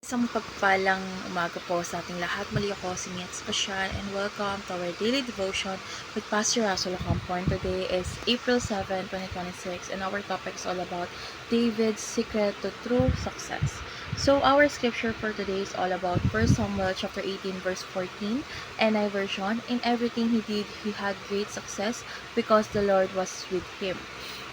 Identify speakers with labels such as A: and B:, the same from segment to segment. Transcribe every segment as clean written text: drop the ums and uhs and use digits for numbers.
A: Isang pagpalang umaga po sa ating lahat. Muli ako si Mietz Pasyan and welcome to our daily devotion with Pastor Russell Ocampo. Today is April 7, 2026 and our topic is all about David's secret to true success. So our scripture for today is all about 1 Samuel chapter 18 verse 14 NI version. In everything he did, he had great success because the Lord was with him.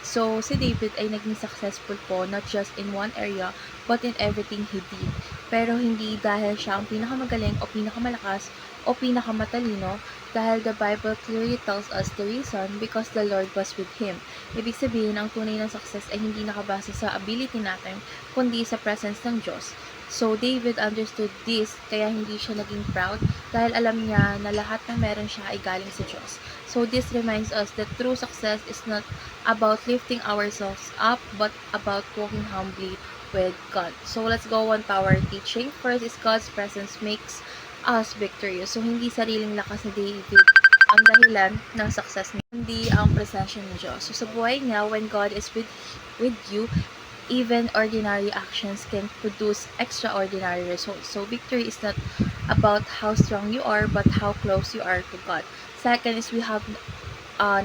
A: So si David ay naging successful po not just in one area but in everything he did. Pero hindi dahil siya ang pinakamagaling o pinakamalakas o pinakamatalino, dahil the Bible clearly tells us the reason because the Lord was with him. Ibig sabihin, ang tunay ng success ay hindi nakabase sa ability natin, kundi sa presence ng Diyos. So, David understood this, kaya hindi siya naging proud dahil alam niya na lahat ng meron siya ay galing sa Diyos. So, this reminds us that true success is not about lifting ourselves up, but about walking humbly with God. So, let's go on to our teaching. First is God's presence makes us victorious. So, hindi sariling lakas ni David ang dahilan ng success niya, hindi ang presensya ng Diyos. So, sa buhay niya, when God is with you, even ordinary actions can produce extraordinary results. So, victory is not about how strong you are, but how close you are to God. Second is we have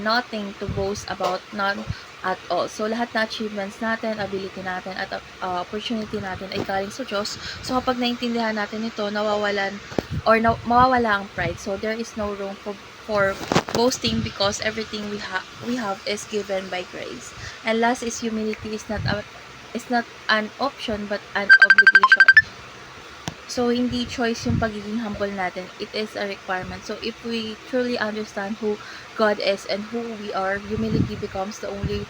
A: nothing to boast about, none at all. So, lahat na achievements natin, ability natin, at opportunity natin ay galing sa Diyos. So, kapag naintindihan natin ito, mawawala ang pride. So, there is no room for boasting because everything we have is given by grace. And last is humility is not an option but an obligation. So, hindi choice yung pagiging humble natin. It is a requirement. So, if we truly understand who God is and who we are, humility becomes the only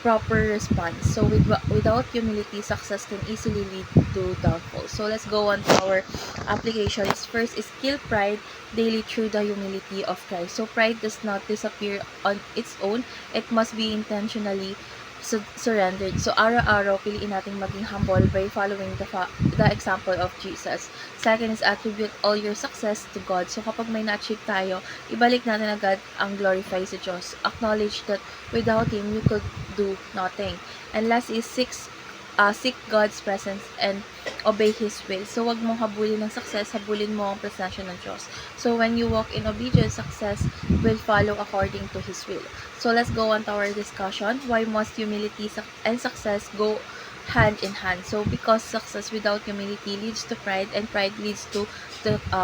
A: proper response. So, without humility, success can easily lead to downfall. So, let's go on to our application. First is kill pride daily through the humility of Christ. So, pride does not disappear on its own. It must be intentionally surrendered. So, araw-araw, piliin natin maging humble by following the example of Jesus. Second is attribute all your success to God. So, kapag may na-achieve tayo, ibalik natin agad ang glorify sa Diyos. Acknowledge that without Him, you could do nothing. And last is seek God's presence and obey His will. So, wag mong habulin ng success, habulin mo ang presensya ng Diyos. So, when you walk in obedience, success will follow according to His will. So, let's go on to our discussion. Why must humility and success go hand in hand? So, because success without humility leads to pride, and pride leads to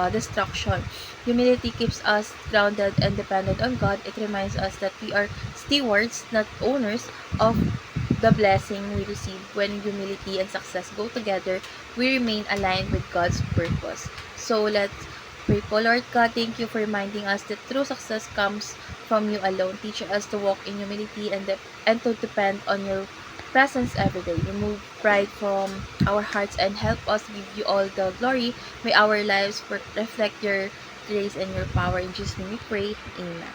A: destruction. Humility keeps us grounded and dependent on God. It reminds us that we are stewards, not owners, of the blessing we receive. When humility and success go together, we remain aligned with God's purpose. So let's pray po. Lord God, thank you for reminding us that true success comes from you alone. Teach us to walk in humility and to depend on your presence every day. Remove pride from our hearts and help us give you all the glory. May our lives reflect your grace and your power. In Jesus' name we pray. Amen.